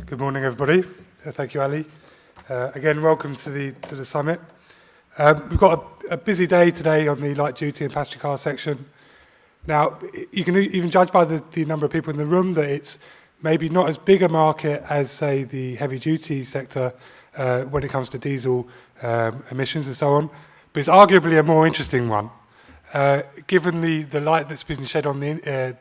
Good morning, everybody. Thank you, Ali. Again, welcome to the summit. We've got a busy day today on the light duty and passenger car section. Now, you can even judge by the number of people in the room that it's maybe not as big a market as, say, the heavy duty sector when it comes to diesel emissions and so on, but it's arguably a more interesting one. Given the light that's been shed on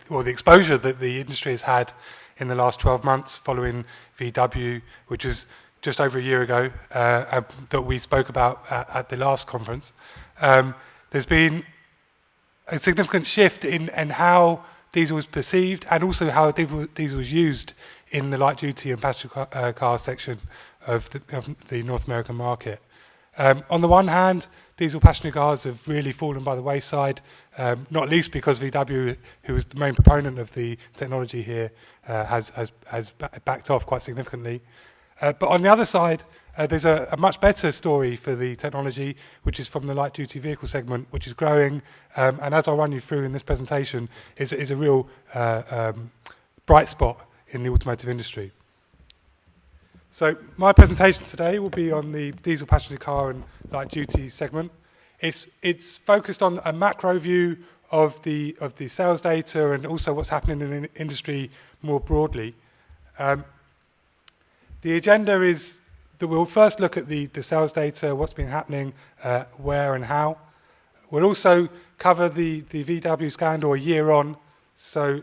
or the exposure that the industry has had in the last 12 months following VW, which is just over a year ago, that we spoke about at the last conference, there's been a significant shift in how diesel is perceived and also how diesel is used in the light duty and passenger car section of the North American market. On the one hand, diesel passenger cars have really fallen by the wayside, not least because VW, who was the main proponent of the technology here, has backed off quite significantly. But on the other side, there's a much better story for the technology, which is from the light-duty vehicle segment, which is growing, and as I'll run you through in this presentation, is a real bright spot in the automotive industry. So my presentation today will be on the diesel passenger car and light-duty segment. It's focused on a macro view of the sales data and also what's happening in the industry more broadly. The agenda is that we'll first look at the sales data, what's been happening, where and how. We'll also cover the VW scandal a year on. So,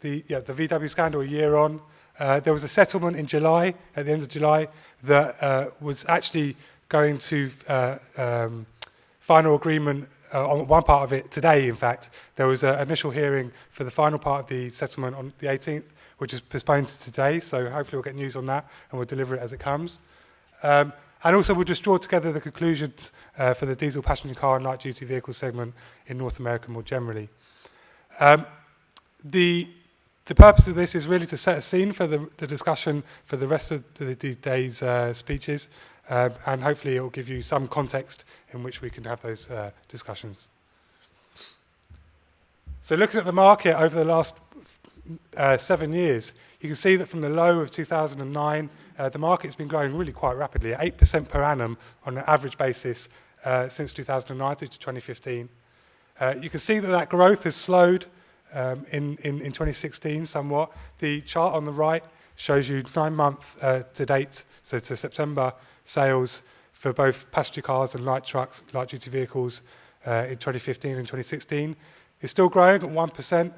the VW scandal a year on. There was a settlement in July, at the end of July, that was actually going to final agreement on one part of it today, in fact. There was an initial hearing for the final part of the settlement on the 18th, which is postponed to today, so hopefully we'll get news on that and we'll deliver it as it comes. And also we'll just draw together the conclusions for the diesel passenger car and light-duty vehicle segment in North America more generally. The purpose of this is really to set a scene for the discussion for the rest of the day's speeches, and hopefully it will give you some context in which we can have those discussions. So looking at the market over the last 7 years, you can see that from the low of 2009, the market's been growing really quite rapidly, at 8% per annum on an average basis since 2009 to 2015. You can see that growth has slowed in 2016 somewhat. The chart on the right shows you 9-month to date, so to September, sales for both passenger cars and light trucks, light duty vehicles in 2015 and 2016. It's still growing at 1%,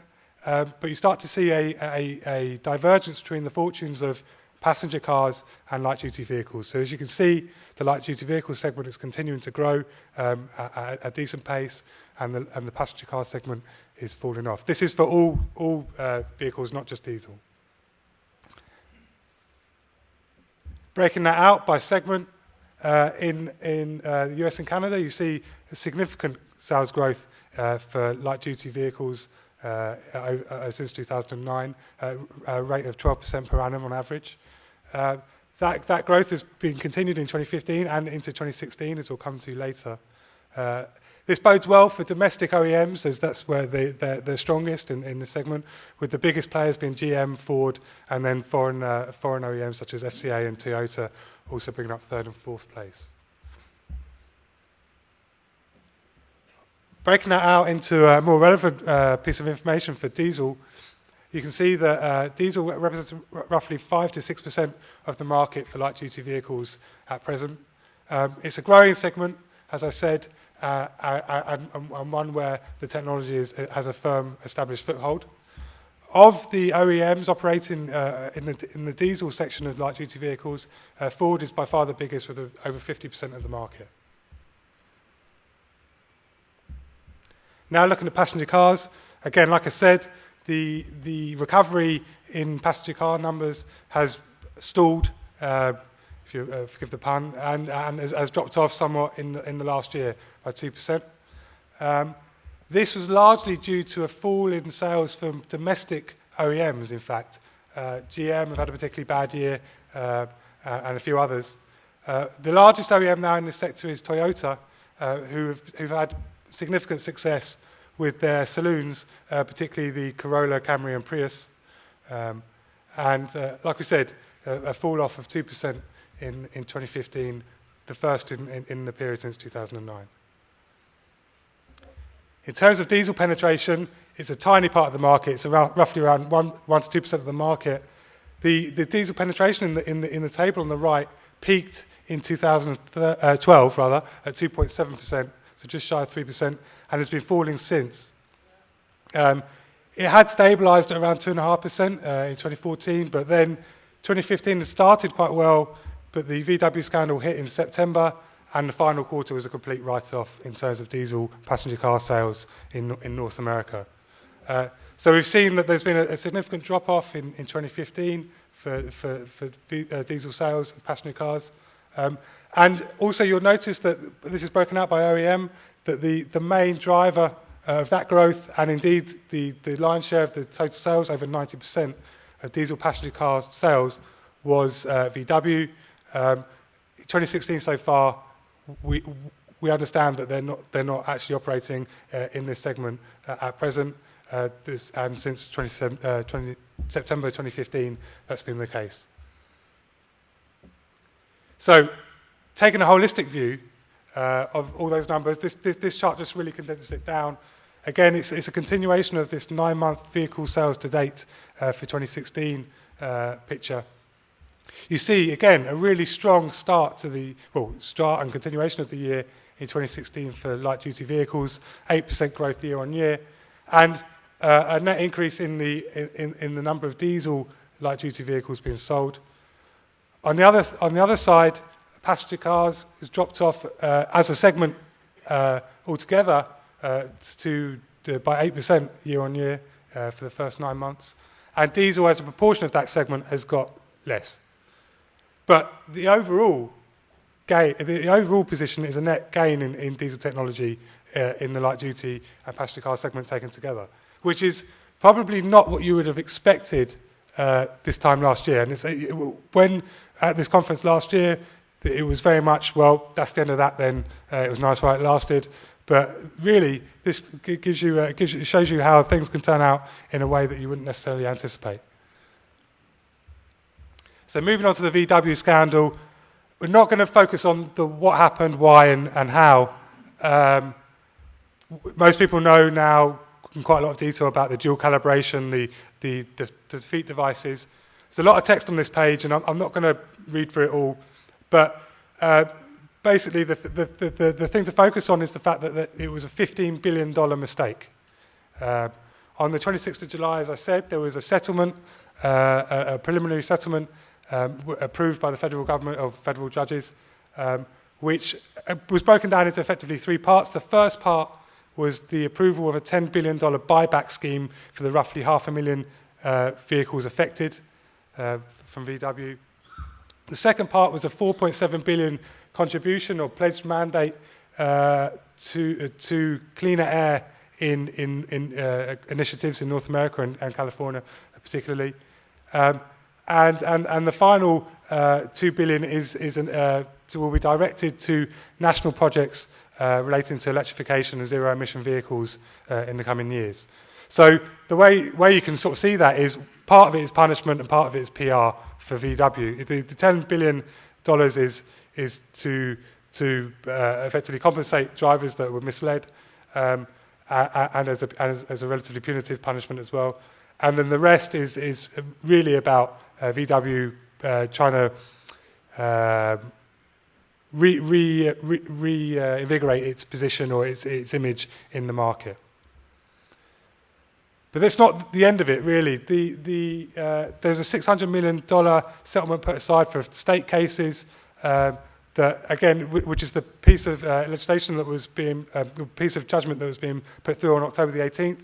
but you start to see a divergence between the fortunes of passenger cars and light duty vehicles. So as you can see, the light duty vehicle segment is continuing to grow at a decent pace, and the passenger car segment is falling off. This is for all vehicles, not just diesel. Breaking that out by segment, in the US and Canada, you see a significant sales growth for light-duty vehicles since 2009, a rate of 12% per annum on average. That growth has been continued in 2015 and into 2016, as we'll come to later. This bodes well for domestic OEMs, as that's where they're strongest in the segment, with the biggest players being GM, Ford, and then foreign OEMs such as FCA and Toyota also bringing up third and fourth place. Breaking that out into a more relevant piece of information for diesel, you can see that diesel represents roughly 5 to 6% of the market for light-duty vehicles at present. It's a growing segment, as I said, and one where the technology has a firm established foothold. Of the OEMs operating in the diesel section of light-duty vehicles, Ford is by far the biggest with over 50% of the market. Now looking at passenger cars, again, like I said, the recovery in passenger car numbers has stalled, if you forgive the pun, and has dropped off somewhat in the last year by 2%. This was largely due to a fall in sales from domestic OEMs, in fact. GM have had a particularly bad year, and a few others. The largest OEM now in this sector is Toyota, who've had significant success with their saloons, particularly the Corolla, Camry and Prius. Like we said, a fall off of 2% in 2015, the first in the period since 2009. In terms of diesel penetration, it's a tiny part of the market. It's roughly around 1 to 2% of the market. The diesel penetration in the table on the right peaked in 2012 rather at 2.7%, so just shy of 3%, and has been falling since. It had stabilised at around 2.5% in 2014, but then 2015 had started quite well, but the VW scandal hit in September, and the final quarter was a complete write-off in terms of diesel passenger car sales in North America. So we've seen that there's been a significant drop-off in 2015 for diesel sales of passenger cars. And also you'll notice that this is broken out by OEM, that the main driver of that growth, and indeed the lion's share of the total sales, over 90% of diesel passenger car sales, was VW. 2016 so far, we understand that they're not actually operating in this segment at present. And since September 2015, that's been the case. So, taking a holistic view of all those numbers, this chart just really condenses it down. Again, it's a continuation of this 9-month vehicle sales to date for 2016 picture. You see, again, a really strong start and continuation of the year in 2016 for light-duty vehicles, 8% growth year on year, and a net increase in the number of diesel light-duty vehicles being sold. On the other side, passenger cars has dropped off as a segment altogether by 8% year on year for the first 9 months, and diesel as a proportion of that segment has got less. But the overall position is a net gain in diesel technology in the light-duty and passenger car segment taken together, which is probably not what you would have expected this time last year. And when at this conference last year, it was very much, well, that's the end of that then. It was nice while it lasted. But really, this shows you how things can turn out in a way that you wouldn't necessarily anticipate. So moving on to the VW scandal, we're not going to focus on what happened, why, and how. Most people know now in quite a lot of detail about the dual calibration, the defeat devices. There's a lot of text on this page, and I'm not going to read through it all. But basically, the thing to focus on is the fact that it was a $15 billion mistake. On the 26th of July, as I said, there was a settlement, a preliminary settlement, approved by the federal government of federal judges, which was broken down into effectively 3 parts. The first part was the approval of a $10 billion buyback scheme for the roughly 500,000 vehicles affected from VW. The second part was a $4.7 billion contribution or pledged mandate to cleaner air in initiatives in North America and California particularly. And the final $2 billion will be directed to national projects relating to electrification and zero-emission vehicles in the coming years. So the way you can sort of see that is part of it is punishment and part of it is PR for VW. The $10 billion is to effectively compensate drivers that were misled, and as a relatively punitive punishment as well. And then the rest is really about VW trying to reinvigorate its position or its image in the market. But that's not the end of it, really. There's a $600 million settlement put aside for state cases that, again, which is the piece of legislation that was being, piece of judgment that was being put through on October the 18th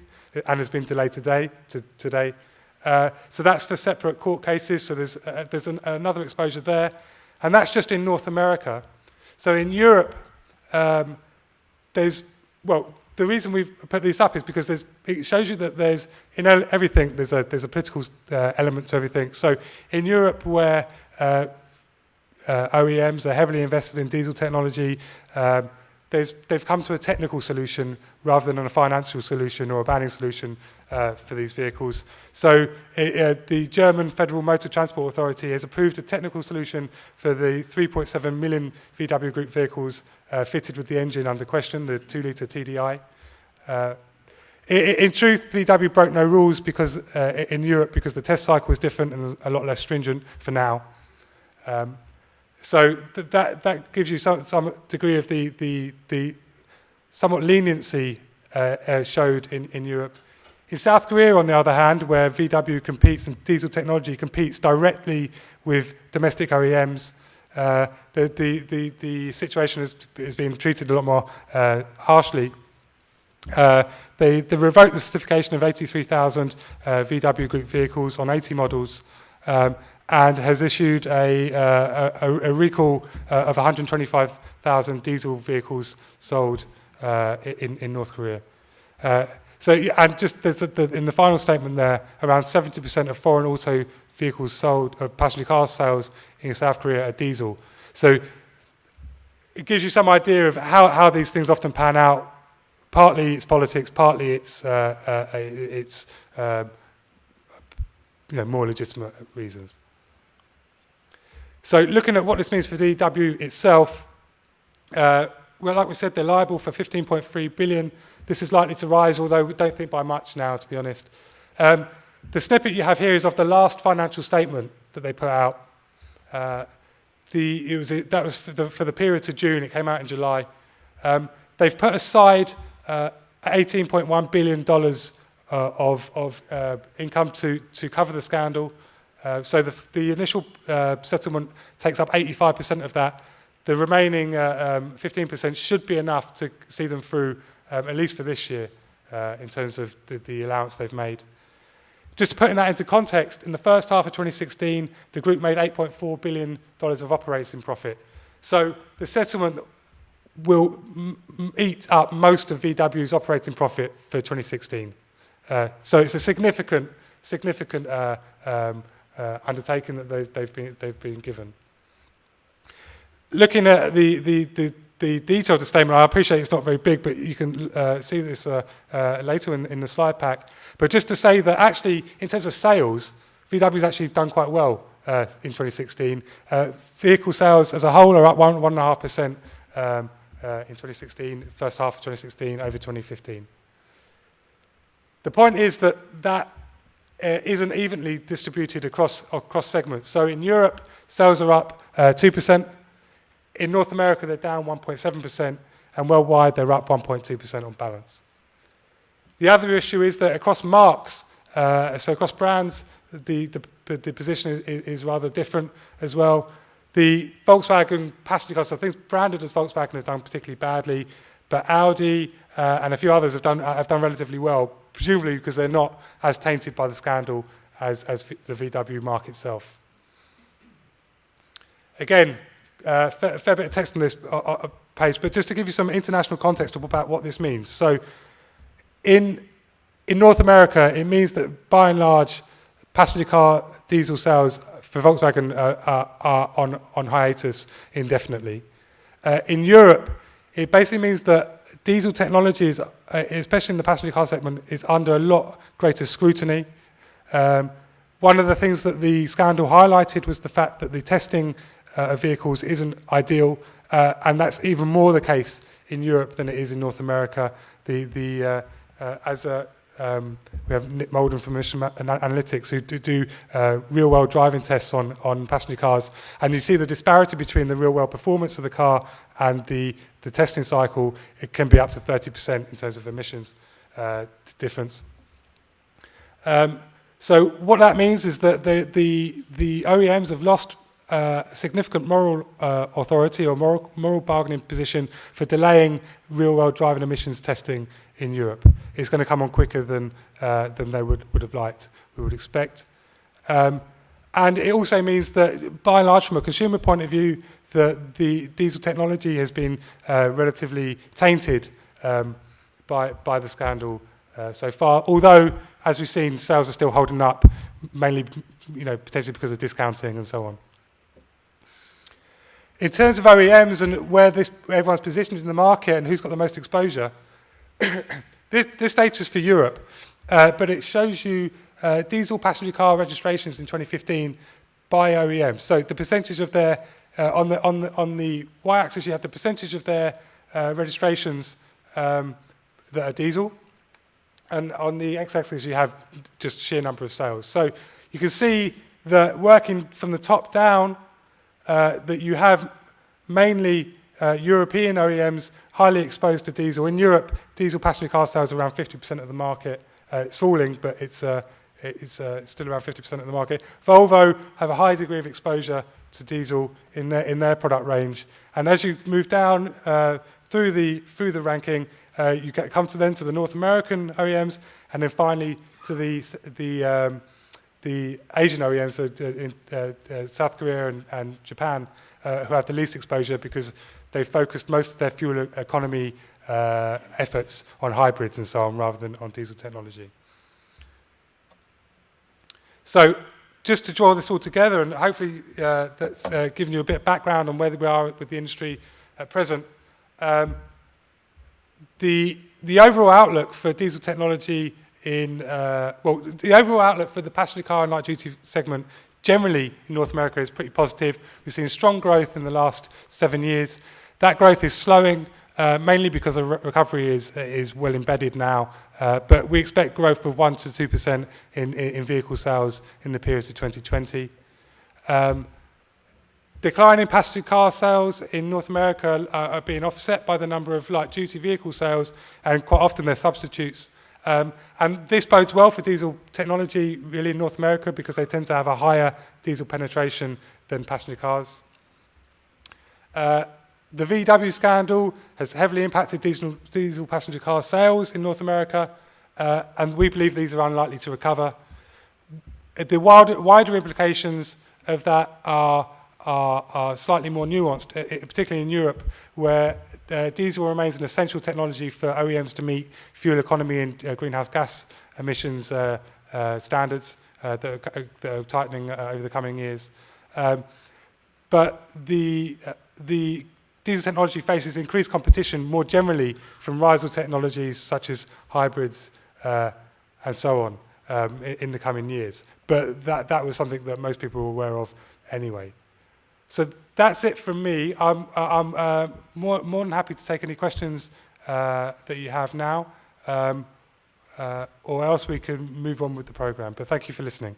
and has been delayed today. So that's for separate court cases. So there's another exposure there, and that's just in North America. So in Europe, the reason we've put these up is because it shows you that there's in everything there's a political element to everything. So in Europe, where OEMs are heavily invested in diesel technology, they've come to a technical solution rather than a financial solution or a banning solution for these vehicles. So the German Federal Motor Transport Authority has approved a technical solution for the 3.7 million VW Group vehicles fitted with the engine under question, the 2-litre TDI. In truth, VW broke no rules because in Europe because the test cycle was different and a lot less stringent for now. So that gives you some degree of the somewhat leniency showed in Europe. In South Korea, on the other hand, where VW competes and diesel technology competes directly with domestic OEMs, the situation is being treated a lot more harshly. They revoked the certification of 83,000 VW Group vehicles on 80 models and has issued a recall of 125,000 diesel vehicles sold in North Korea. And just in the final statement there, around 70% of foreign auto vehicles sold, passenger car sales in South Korea are diesel. So it gives you some idea of how these things often pan out. Partly it's politics, partly it's more legitimate reasons. So looking at what this means for VW itself, well, like we said, they're liable for 15.3 billion. This is likely to rise, although we don't think by much now, to be honest. The snippet you have here is of the last financial statement that they put out. That was for the period to June. It came out in July. They've put aside $18.1 billion of income to cover the scandal. So the initial settlement takes up 85% of that. The remaining 15% should be enough to see them through, at least for this year, in terms of the allowance they've made. Just putting that into context, in the first half of 2016, the group made $8.4 billion of operating profit. So the settlement will eat up most of VW's operating profit for 2016. So it's a significant undertaking that they've been given. Looking at the detail of the statement, I appreciate it's not very big, but you can see this later in the slide pack. But just to say that actually, in terms of sales, VW's actually done quite well in 2016. Vehicle sales as a whole are up 1.5% in 2016, first half of 2016 over 2015. The point is that isn't evenly distributed across segments. So in Europe, sales are up 2%. In North America, they're down 1.7%, and worldwide, they're up 1.2% on balance. The other issue is that across marques, so across brands, the position is rather different as well. The Volkswagen passenger cars, so things branded as Volkswagen have done particularly badly, but Audi and a few others have done relatively well, presumably because they're not as tainted by the scandal as the VW marque itself. Again, a fair bit of text on this page, but just to give you some international context about what this means. So in North America, it means that by and large, passenger car diesel sales for Volkswagen are on hiatus indefinitely. In Europe, it basically means that diesel technology, especially in the passenger car segment, is under a lot greater scrutiny. One of the things that the scandal highlighted was the fact that the testing of vehicles isn't ideal, and that's even more the case in Europe than it is in North America. We have Nick Molden from Mission Analytics who do real-world driving tests on passenger cars, and you see the disparity between the real-world performance of the car and the testing cycle. It can be up to 30% in terms of emissions difference. So what that means is that the OEMs have lost significant moral authority or moral bargaining position for delaying real-world driving emissions testing in Europe. It's going to come on quicker than they would have liked, we would expect. And it also means that, by and large, from a consumer point of view, the diesel technology has been relatively tainted by the scandal so far. Although, as we've seen, sales are still holding up, mainly, potentially because of discounting and so on. In terms of OEMs and where everyone's positioned in the market and who's got the most exposure, this data is for Europe, but it shows you diesel passenger car registrations in 2015 by OEM. So the percentage of their on the y-axis you have the percentage of their registrations that are diesel, and on the x-axis you have just sheer number of sales. So you can see that working from the top down, that you have mainly European OEMs highly exposed to diesel. In Europe, diesel passenger car sales are around 50% of the market. It's falling, but it's still around 50% of the market. Volvo have a high degree of exposure to diesel in their product range. And as you move down through the ranking, you come to the North American OEMs, and then finally to the Asian OEMs, so in South Korea and Japan, who have the least exposure because they focused most of their fuel economy efforts on hybrids and so on, rather than on diesel technology. So just to draw this all together, and hopefully that's given you a bit of background on where we are with the industry at present, the overall outlook for diesel technology the overall outlook for the passenger car and light duty segment generally in North America is pretty positive. We've seen strong growth in the last 7 years. That growth is slowing, mainly because the recovery is well embedded now, but we expect growth of 1 to 2% in vehicle sales in the period to 2020. Decline in passenger car sales in North America are being offset by the number of light duty vehicle sales, and quite often they're substitutes. And this bodes well for diesel technology really in North America because they tend to have a higher diesel penetration than passenger cars. The VW scandal has heavily impacted diesel passenger car sales in North America, and we believe these are unlikely to recover. The wider implications of that are slightly more nuanced, particularly in Europe, where diesel remains an essential technology for OEMs to meet fuel economy and greenhouse gas emissions standards that are tightening over the coming years. But the diesel technology faces increased competition more generally from rival technologies such as hybrids and so on in the coming years. But that was something that most people were aware of anyway. So that's it from me. I'm more than happy to take any questions that you have now, or else we can move on with the program. But thank you for listening.